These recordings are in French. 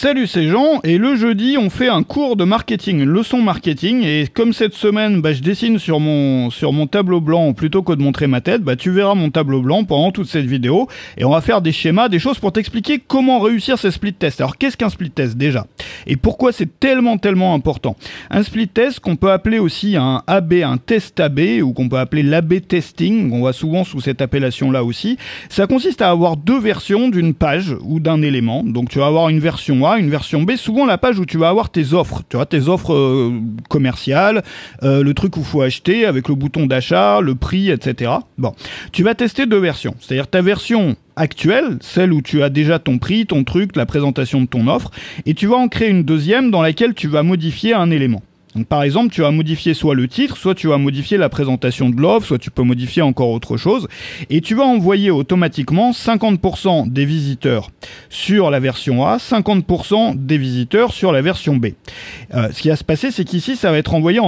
Salut, c'est Jean, et le jeudi, on fait un cours de marketing, une leçon marketing, et comme cette semaine, je dessine sur mon tableau blanc plutôt que de montrer ma tête, tu verras mon tableau blanc pendant toute cette vidéo, et on va faire des schémas, des choses pour t'expliquer comment réussir ces split tests. Alors, qu'est-ce qu'un split test déjà? Et pourquoi c'est tellement important? Un split test qu'on peut appeler aussi un AB, un test AB, ou qu'on peut appeler l'AB testing, on voit souvent sous cette appellation-là aussi, ça consiste à avoir deux versions d'une page ou d'un élément. Donc tu vas avoir une version A, une version B, souvent la page où tu vas avoir tes offres, tu vois, tes offres commerciales, le truc où il faut acheter avec le bouton d'achat, le prix, etc. Bon, tu vas tester deux versions, c'est-à-dire ta version actuelle, celle où tu as déjà ton prix, ton truc, la présentation de ton offre, et tu vas en créer une deuxième dans laquelle tu vas modifier un élément. Donc par exemple, tu vas modifier soit le titre, soit tu vas modifier la présentation de l'offre, soit tu peux modifier encore autre chose, et tu vas envoyer automatiquement 50% des visiteurs sur la version A, 50% des visiteurs sur la version B. Ce qui va se passer, c'est qu'ici, ça va être envoyé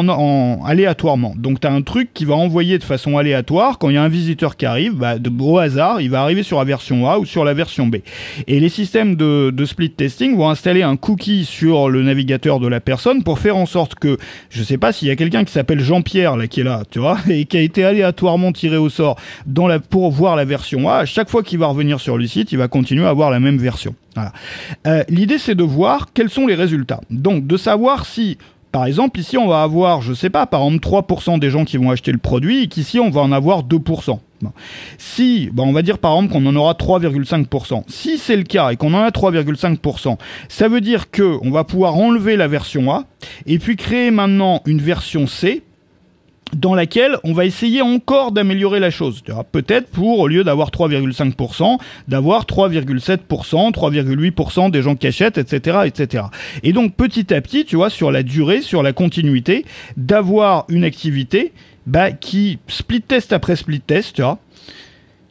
aléatoirement. Donc tu as un truc qui va envoyer de façon aléatoire, quand il y a un visiteur qui arrive, au hasard, il va arriver sur la version A ou sur la version B. Et les systèmes de split testing vont installer un cookie sur le navigateur de la personne pour faire en sorte que je sais pas s'il y a quelqu'un qui s'appelle Jean-Pierre là qui est là, tu vois, et qui a été aléatoirement tiré au sort pour voir la version A. À chaque fois qu'il va revenir sur le site, il va continuer à avoir la même version. Voilà. L'idée, c'est de voir quels sont les résultats. Donc, de savoir si, par exemple, ici, on va avoir, je sais pas, par exemple, 3% des gens qui vont acheter le produit et qu'ici, on va en avoir 2%. Si, on va dire par exemple qu'on en aura 3,5%. Si c'est le cas et qu'on en a 3,5%, ça veut dire qu'on va pouvoir enlever la version A et puis créer maintenant une version C dans laquelle on va essayer encore d'améliorer la chose. Peut-être pour, au lieu d'avoir 3,5%, d'avoir 3,7%, 3,8% des gens qui achètent, etc., etc. Et donc petit à petit, tu vois, sur la durée, sur la continuité, d'avoir une activité qui, split test après split test, tu vois,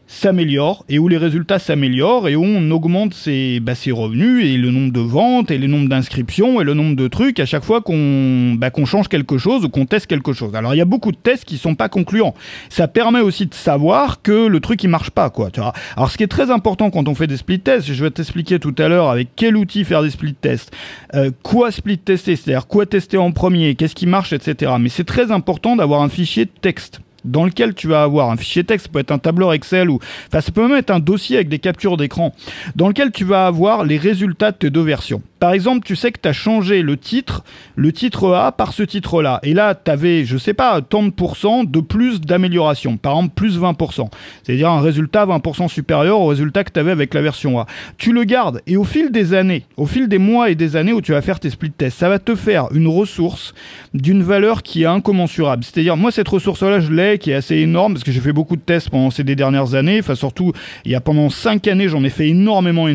s'améliore, et où les résultats s'améliorent, et où on augmente ses revenus, et le nombre de ventes, et le nombre d'inscriptions, et le nombre de trucs, à chaque fois qu'on change quelque chose, ou qu'on teste quelque chose. Alors, il y a beaucoup de tests qui sont pas concluants. Ça permet aussi de savoir que le truc, il marche pas, quoi, tu vois. Alors, ce qui est très important quand on fait des split tests, je vais t'expliquer tout à l'heure avec quel outil faire des split tests, quoi split tester, c'est-à-dire quoi tester en premier, qu'est-ce qui marche, etc. Mais c'est très important d'avoir un fichier de texte dans lequel tu vas avoir un fichier texte, ça peut être un tableur Excel ça peut même être un dossier avec des captures d'écran, dans lequel tu vas avoir les résultats de tes deux versions. Par exemple, tu sais que tu as changé le titre A par ce titre-là. Et là, tu avais, je sais pas, tant de pourcents de plus d'amélioration. Par exemple, plus 20%. C'est-à-dire un résultat 20% supérieur au résultat que tu avais avec la version A. Tu le gardes et au fil des années, au fil des mois et des années où tu vas faire tes split tests, ça va te faire une ressource d'une valeur qui est incommensurable. C'est-à-dire, moi, cette ressource-là, je l'ai, qui est assez énorme parce que j'ai fait beaucoup de tests pendant ces dernières années. Enfin, surtout, pendant 5 années, j'en ai fait énormément.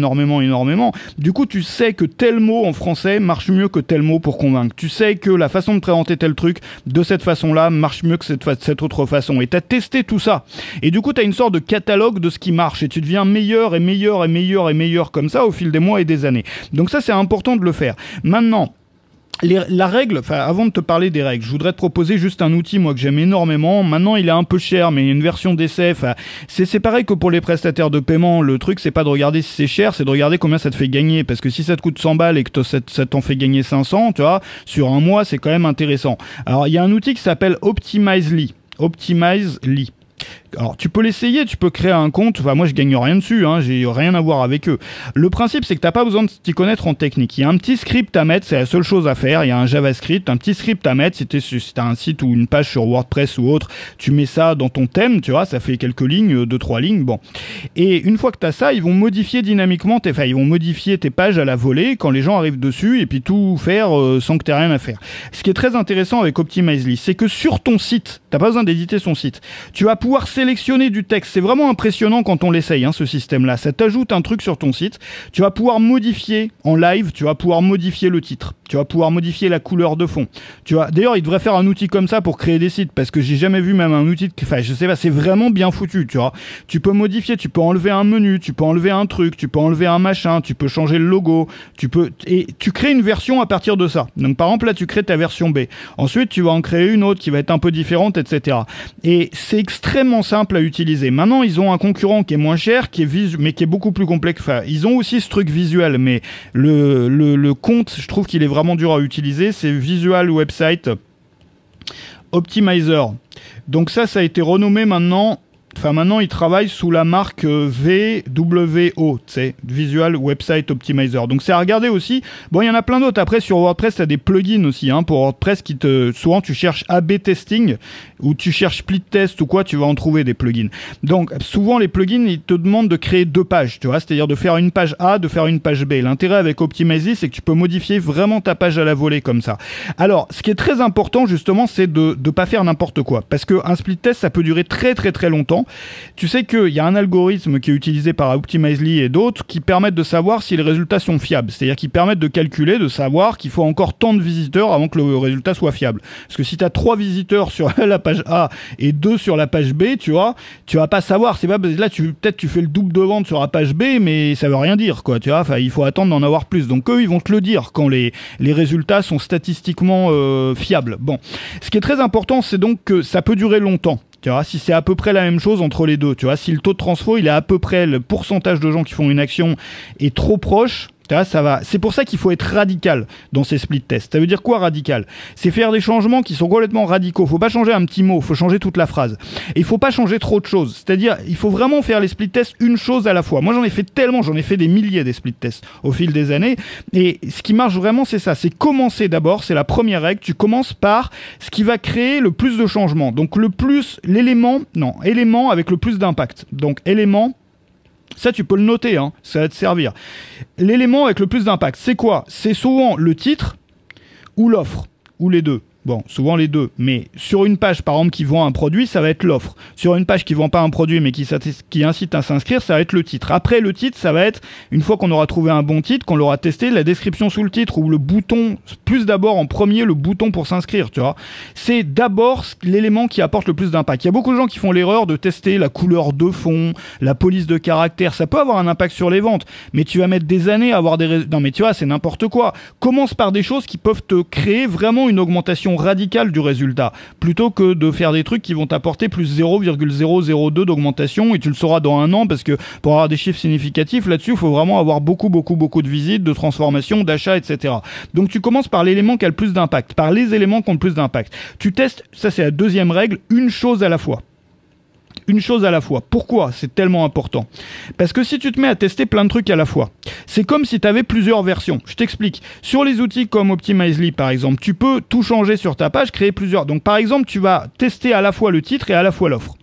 Du coup, tu sais que tel mot en français marche mieux que tel mot pour convaincre. Tu sais que la façon de présenter tel truc de cette façon-là marche mieux que cette autre façon. Et tu as testé tout ça. Et du coup, tu as une sorte de catalogue de ce qui marche. Et tu deviens meilleur comme ça au fil des mois et des années. Donc ça, c'est important de le faire. Maintenant, la règle, avant de te parler des règles, je voudrais te proposer juste un outil, moi, que j'aime énormément. Maintenant, il est un peu cher, mais il y a une version d'essai. C'est pareil que pour les prestataires de paiement. Le truc, c'est pas de regarder si c'est cher, c'est de regarder combien ça te fait gagner. Parce que si ça te coûte 100 balles et que ça t'en fait gagner 500, tu vois, sur un mois, c'est quand même intéressant. Alors, il y a un outil qui s'appelle Optimizely. Optimizely. Alors, tu peux l'essayer, tu peux créer un compte. Moi, je gagne rien dessus, j'ai rien à voir avec eux. Le principe, c'est que t'as pas besoin de t'y connaître en technique. Il y a un petit script à mettre, c'est la seule chose à faire. Il y a un JavaScript, un petit script à mettre. Si t'as un site ou une page sur WordPress ou autre, tu mets ça dans ton thème, tu vois, ça fait quelques lignes, 2-3 lignes, bon. Et une fois que t'as ça, ils vont modifier dynamiquement ils vont modifier tes pages à la volée quand les gens arrivent dessus et puis tout faire sans que t'aies rien à faire. Ce qui est très intéressant avec Optimizely, c'est que sur ton site, t'as pas besoin d'éditer son site. Tu vas pouvoir sélectionner du texte. C'est vraiment impressionnant quand on l'essaye, ce système-là. Ça t'ajoute un truc sur ton site. Tu vas pouvoir modifier en live, tu vas pouvoir modifier le titre. Tu vas pouvoir modifier la couleur de fond. D'ailleurs, il devrait faire un outil comme ça pour créer des sites, parce que j'ai jamais vu même un outil, je sais pas, c'est vraiment bien foutu, tu vois. Tu peux modifier, tu peux enlever un menu, tu peux enlever un truc, tu peux enlever un machin, tu peux changer le logo, et tu crées une version à partir de ça. Donc, par exemple, là, tu crées ta version B. Ensuite, tu vas en créer une autre qui va être un peu différente, etc. Et c'est extrêmement simple à utiliser. Maintenant, ils ont un concurrent qui est moins cher, mais qui est beaucoup plus complexe. Enfin, ils ont aussi ce truc visuel, mais le compte, je trouve qu'il est vraiment dur à utiliser. C'est Visual Website Optimizer. Donc ça a été renommé maintenant. Enfin, maintenant, ils travaillent sous la marque VWO, tu sais, Visual Website Optimizer. Donc, c'est à regarder aussi. Bon, il y en a plein d'autres. Après, sur WordPress, tu as des plugins aussi. Hein, pour WordPress, souvent, tu cherches AB testing ou tu cherches split test ou quoi, tu vas en trouver des plugins. Donc, souvent, les plugins, ils te demandent de créer 2 pages, tu vois, c'est-à-dire de faire une page A, de faire une page B. L'intérêt avec Optimizely, c'est que tu peux modifier vraiment ta page à la volée comme ça. Alors, ce qui est très important, justement, c'est de ne pas faire n'importe quoi. Parce qu'un split test, ça peut durer très, très, très longtemps. Tu sais qu'il y a un algorithme qui est utilisé par Optimizely et d'autres qui permettent de savoir si les résultats sont fiables. C'est-à-dire qu'ils permettent de calculer, de savoir qu'il faut encore tant de visiteurs avant que le résultat soit fiable. Parce que si tu as 3 visiteurs sur la page A et 2 sur la page B, tu vois, tu vas pas savoir. C'est pas, là, peut-être tu fais le double de vente sur la page B, mais ça veut rien dire, quoi. Tu vois, enfin, il faut attendre d'en avoir plus. Donc eux, ils vont te le dire quand les résultats sont statistiquement fiables. Bon, ce qui est très important, c'est donc que ça peut durer longtemps. Tu vois, si c'est à peu près la même chose entre les deux, tu vois, si le taux de transfo, il est à peu près, le pourcentage de gens qui font une action est trop proche, tu vois, ça va. C'est pour ça qu'il faut être radical dans ces split tests. Ça veut dire quoi radical? C'est faire des changements qui sont complètement radicaux. Faut pas changer un petit mot, faut changer toute la phrase. Et il faut pas changer trop de choses. C'est-à-dire, il faut vraiment faire les split tests une chose à la fois. Moi, j'en ai fait des milliers des split tests au fil des années. Et ce qui marche vraiment, c'est ça. C'est commencer d'abord, c'est la première règle. Tu commences par ce qui va créer le plus de changements. Donc élément avec le plus d'impact. Donc élément. Ça, tu peux le noter, hein, ça va te servir. L'élément avec le plus d'impact, c'est quoi? C'est souvent le titre ou l'offre, ou les deux. Bon, souvent les deux, mais sur une page, par exemple, qui vend un produit, ça va être l'offre. Sur une page qui vend pas un produit, mais qui incite à s'inscrire, ça va être le titre. Après, le titre, ça va être, une fois qu'on aura trouvé un bon titre, qu'on l'aura testé, la description sous le titre, ou le bouton, plus d'abord en premier, le bouton pour s'inscrire, tu vois. C'est d'abord l'élément qui apporte le plus d'impact. Il y a beaucoup de gens qui font l'erreur de tester la couleur de fond, la police de caractère. Ça peut avoir un impact sur les ventes, mais tu vas mettre des années à avoir des résultats. Non, mais tu vois, c'est n'importe quoi. Commence par des choses qui peuvent te créer vraiment une augmentation radicale du résultat, plutôt que de faire des trucs qui vont t'apporter plus 0,002 d'augmentation, et tu le sauras dans un an, parce que pour avoir des chiffres significatifs là-dessus, il faut vraiment avoir beaucoup de visites, de transformations, d'achats, etc. Donc tu commences par l'élément qui a le plus d'impact, par les éléments qui ont le plus d'impact. Tu testes, ça c'est la deuxième règle, une chose à la fois. Une chose à la fois. Pourquoi c'est tellement important? Parce que si tu te mets à tester plein de trucs à la fois, c'est comme si tu avais plusieurs versions. Je t'explique. Sur les outils comme Optimizely, par exemple, tu peux tout changer sur ta page, créer plusieurs. Donc, par exemple, tu vas tester à la fois le titre et à la fois l'offre.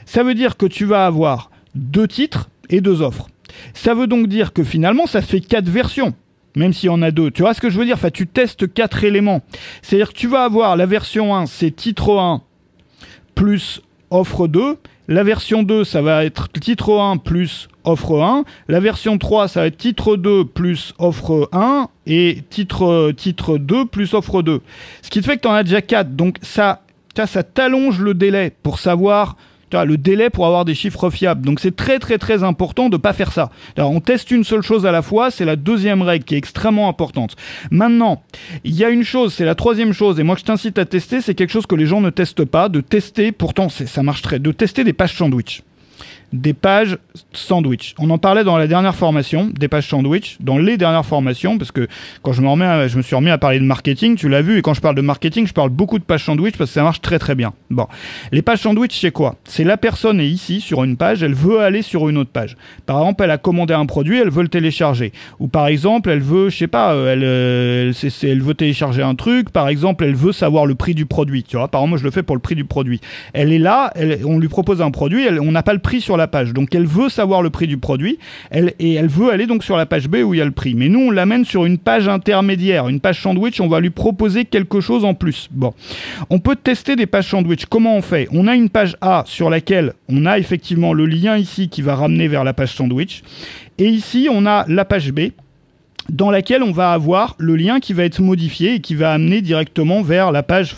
Ça veut dire que tu vas avoir 2 titres et 2 offres. Ça veut donc dire que finalement, ça fait 4 versions. Même s'il y en a 2. Tu vois ce que je veux dire? Enfin, tu testes 4 éléments. C'est-à-dire que tu vas avoir la version 1, c'est titre 1 plus offre 2, la version 2 ça va être titre 1 plus offre 1, la version 3 ça va être titre 2 plus offre 1 et titre 2 plus offre 2. Ce qui te fait que tu en as déjà 4, donc ça t'allonge le délai pour savoir, tu vois, le délai pour avoir des chiffres fiables. Donc c'est très très très important de ne pas faire ça. Alors, on teste une seule chose à la fois, c'est la deuxième règle qui est extrêmement importante. Maintenant, il y a une chose, c'est la troisième chose, et moi que je t'incite à tester, c'est quelque chose que les gens ne testent pas, de tester, pourtant ça marche de tester des pages sandwich. Des pages sandwich. On en parlait dans la dernière formation, des pages sandwich, dans les dernières formations, parce que quand je me suis remis à parler de marketing, tu l'as vu, et quand je parle de marketing, je parle beaucoup de pages sandwich parce que ça marche très très bien. Bon, les pages sandwich, c'est quoi? C'est la personne est ici sur une page, elle veut aller sur une autre page. Par exemple, elle a commandé un produit, elle veut le télécharger. Ou par exemple, elle veut, je sais pas, elle veut télécharger un truc. Par exemple, elle veut savoir le prix du produit. Tu vois, par exemple, moi je le fais pour le prix du produit. Elle est là, on lui propose un produit, on n'a pas le prix sur la page. Donc elle veut savoir le prix du produit et elle veut aller donc sur la page B où il y a le prix. Mais nous on l'amène sur une page intermédiaire, une page sandwich, on va lui proposer quelque chose en plus. Bon, on peut tester des pages sandwich. Comment on fait? On a une page A sur laquelle on a effectivement le lien ici qui va ramener vers la page sandwich, et ici on a la page B dans laquelle on va avoir le lien qui va être modifié et qui va amener directement vers la page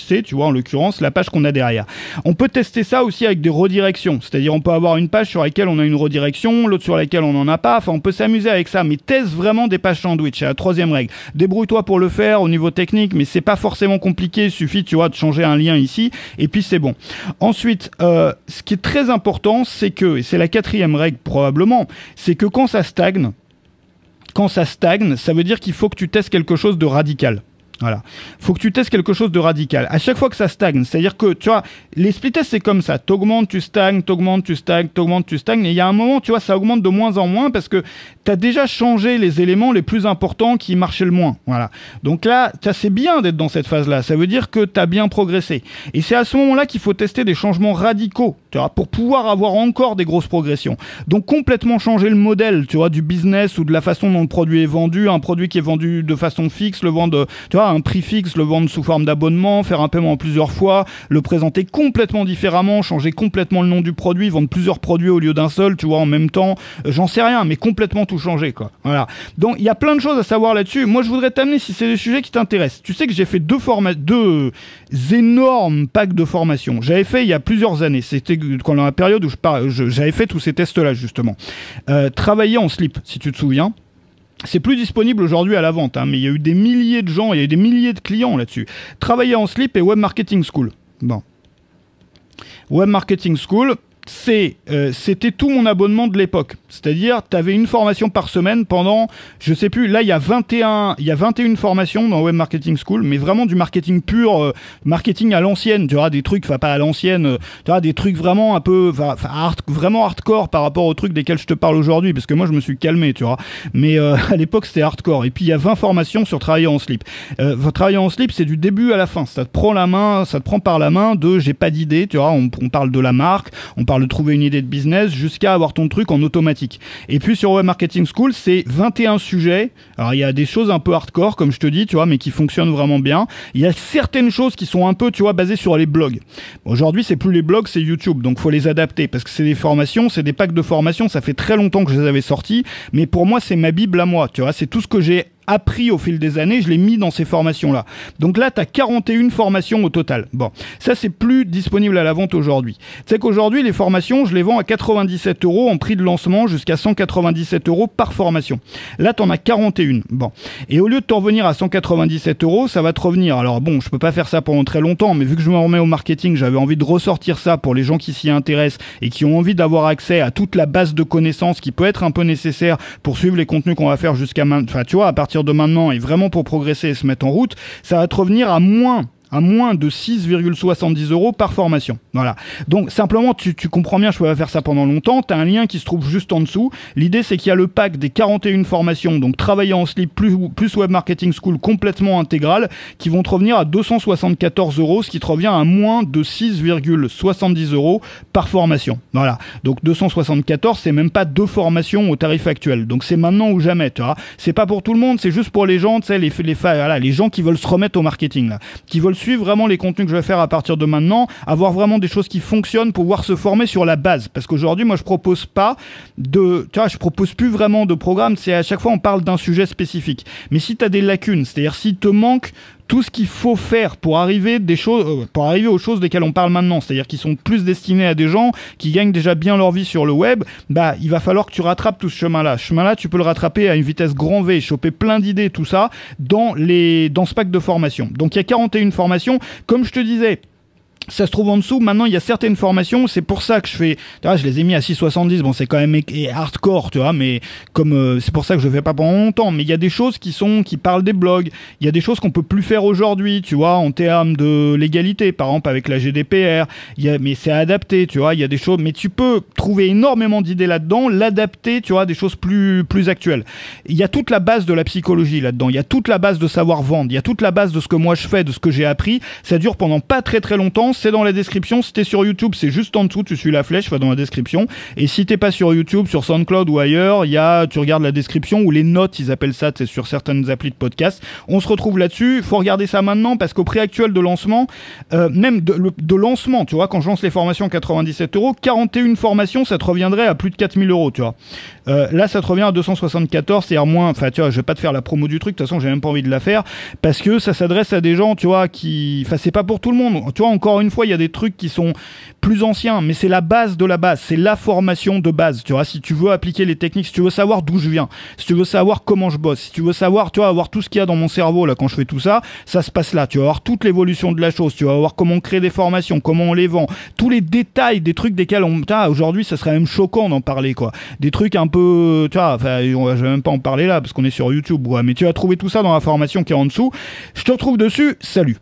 C, tu vois, en l'occurrence, la page qu'on a derrière. On peut tester ça aussi avec des redirections, c'est-à-dire on peut avoir une page sur laquelle on a une redirection, l'autre sur laquelle on n'en a pas, enfin on peut s'amuser avec ça, mais teste vraiment des pages sandwich, c'est la troisième règle. Débrouille-toi pour le faire au niveau technique, mais c'est pas forcément compliqué, il suffit, tu vois, de changer un lien ici, et puis c'est bon. Ensuite, ce qui est très important, c'est que, et c'est la quatrième règle probablement, c'est que quand ça stagne, ça veut dire qu'il faut que tu testes quelque chose de radical. Voilà. Faut que tu testes quelque chose de radical. À chaque fois que ça stagne, c'est-à-dire que, tu vois, les split tests, c'est comme ça. T'augmentes, tu stagnes, t'augmentes, tu stagnes, t'augmentes, tu stagnes. Et il y a un moment, tu vois, ça augmente de moins en moins parce que t'as déjà changé les éléments les plus importants qui marchaient le moins. Voilà. Donc là, c'est bien d'être dans cette phase-là. Ça veut dire que t'as bien progressé. Et c'est à ce moment-là qu'il faut tester des changements radicaux, tu vois, pour pouvoir avoir encore des grosses progressions. Donc complètement changer le modèle, tu vois, du business ou de la façon dont le produit est vendu. Un produit qui est vendu de façon fixe, le vendre, tu vois, un prix fixe, le vendre sous forme d'abonnement, faire un paiement en plusieurs fois, le présenter complètement différemment, changer complètement le nom du produit, vendre plusieurs produits au lieu d'un seul, tu vois, en même temps, j'en sais rien, mais complètement tout changer, quoi. Voilà. Donc, il y a plein de choses à savoir là-dessus. Moi, je voudrais t'amener, si c'est des sujets qui t'intéressent. Tu sais que j'ai fait deux énormes packs de formation. J'avais fait il y a plusieurs années. C'était dans la période où j'avais fait tous ces tests-là, justement. Travailler en slip, si tu te souviens. C'est plus disponible aujourd'hui à la vente, hein, mais il y a eu des milliers de gens, il y a eu des milliers de clients là-dessus. Travailler en slip et Web Marketing School. Bon. Web Marketing School, c'était tout mon abonnement de l'époque. C'est-à-dire, tu avais une formation par semaine pendant, je sais plus, là il y a 21 formations dans Web Marketing School, mais vraiment du marketing pur, marketing à l'ancienne. Tu auras des trucs, enfin pas à l'ancienne, tu auras des trucs vraiment un peu, vraiment hardcore par rapport aux trucs desquels je te parle aujourd'hui, parce que moi je me suis calmé, tu vois. Mais à l'époque c'était hardcore. Et puis il y a 20 formations sur travailler en slip. Travailler en slip, c'est du début à la fin. Ça te prend par la main de j'ai pas d'idée, tu vois. On parle de la marque, on parle de trouver une idée de business jusqu'à avoir ton truc en automatique. Et puis sur Web Marketing School, c'est 21 sujets. Alors il y a des choses un peu hardcore, comme je te dis, tu vois, mais qui fonctionnent vraiment bien. Il y a certaines choses qui sont un peu, tu vois, basées sur les blogs. Bon, aujourd'hui, c'est plus les blogs, c'est YouTube, donc faut les adapter parce que c'est des formations, c'est des packs de formation. Ça fait très longtemps que je les avais sortis, mais pour moi, c'est ma bible à moi. Tu vois, c'est tout ce que j'ai appris au fil des années, je l'ai mis dans ces formations-là. Donc là, tu as 41 formations au total. Bon, ça, c'est plus disponible à la vente aujourd'hui. Tu sais qu'aujourd'hui, les formations, je les vends à 97 € en prix de lancement jusqu'à 197 € par formation. Là, tu en as 41. Bon. Et au lieu de t'en revenir à 197 €, ça va te revenir. Alors bon, je peux pas faire ça pendant très longtemps, mais vu que je me remets au marketing, j'avais envie de ressortir ça pour les gens qui s'y intéressent et qui ont envie d'avoir accès à toute la base de connaissances qui peut être un peu nécessaire pour suivre les contenus qu'on va faire jusqu'à maintenant. Enfin, tu vois, à partir de maintenant et vraiment pour progresser et se mettre en route, ça va te revenir à moins de 6,70 € par formation. Voilà. Donc, simplement, tu comprends bien, je peux pas faire ça pendant longtemps. Tu as un lien qui se trouve juste en dessous. L'idée, c'est qu'il y a le pack des 41 formations, donc travailler en slip plus Web Marketing School complètement intégral, qui vont te revenir à 274 €, ce qui te revient à moins de 6,70 € par formation. Voilà. Donc, 274, c'est même pas 2 formations au tarif actuel. Donc, c'est maintenant ou jamais, tu vois. C'est pas pour tout le monde, c'est juste pour les gens, tu sais, les gens qui veulent se remettre au marketing, là, qui veulent suivre vraiment les contenus que je vais faire à partir de maintenant, avoir vraiment des choses qui fonctionnent, pouvoir se former sur la base. Parce qu'aujourd'hui, moi, je propose plus vraiment de programme. C'est à chaque fois, on parle d'un sujet spécifique. Mais si tu as des lacunes, c'est-à-dire s'il te manque tout ce qu'il faut faire pour arriver aux choses desquelles on parle maintenant, c'est-à-dire qui sont plus destinées à des gens qui gagnent déjà bien leur vie sur le web, bah, il va falloir que tu rattrapes tout ce chemin-là. Ce chemin-là, tu peux le rattraper à une vitesse grand V, choper plein d'idées, tout ça, dans ce pack de formation. Donc, il y a 41 formations. Comme je te disais, ça se trouve en dessous. Maintenant, il y a certaines formations, c'est pour ça que je les ai mis à 6,70. Bon, c'est quand même hardcore, tu vois, mais comme c'est pour ça que je fais pas pendant longtemps. Mais il y a des choses qui parlent des blogs. Il y a des choses qu'on peut plus faire aujourd'hui, tu vois, en termes de légalité, par exemple avec la GDPR. Mais c'est adapté, tu vois. Il y a des choses, mais tu peux trouver énormément d'idées là-dedans, l'adapter, tu vois, à des choses plus actuelles. Il y a toute la base de la psychologie là-dedans. Il y a toute la base de savoir vendre. Il y a toute la base de ce que moi je fais, de ce que j'ai appris. Ça dure pendant pas très très longtemps. C'est dans la description. Si t'es sur YouTube, c'est juste en dessous, tu suis la flèche, va dans la description. Et si t'es pas sur YouTube, sur SoundCloud ou ailleurs, tu regardes la description ou les notes, ils appellent ça, c'est sur certaines applis de podcast. On se retrouve là-dessus. Faut regarder ça maintenant parce qu'au prix actuel de lancement, même de lancement, tu vois, quand je lance les formations à 97 €, 41 formations, ça te reviendrait à plus de 4 000 €, tu vois. Là, ça te revient à 274, c'est-à-dire moins. Enfin, tu vois, je vais pas te faire la promo du truc. De toute façon, j'ai même pas envie de la faire parce que ça s'adresse à des gens, tu vois, qui. Enfin, c'est pas pour tout le monde. Tu vois, encore une fois, il y a des trucs qui sont plus anciens, mais c'est la base de la base. C'est la formation de base. Tu vois, si tu veux appliquer les techniques, si tu veux savoir d'où je viens, si tu veux savoir comment je bosse, si tu veux savoir, tu vois, avoir tout ce qu'il y a dans mon cerveau là quand je fais tout ça, ça se passe là. Tu vas voir toute l'évolution de la chose. Tu vas voir comment on crée des formations, comment on les vend, tous les détails des trucs desquels on. Aujourd'hui, ça serait même choquant d'en parler, quoi. Des trucs un peu, tu vois, enfin, je vais même pas en parler là parce qu'on est sur YouTube, ouais, mais tu vas trouver tout ça dans la formation qui est en dessous. Je te retrouve dessus. Salut.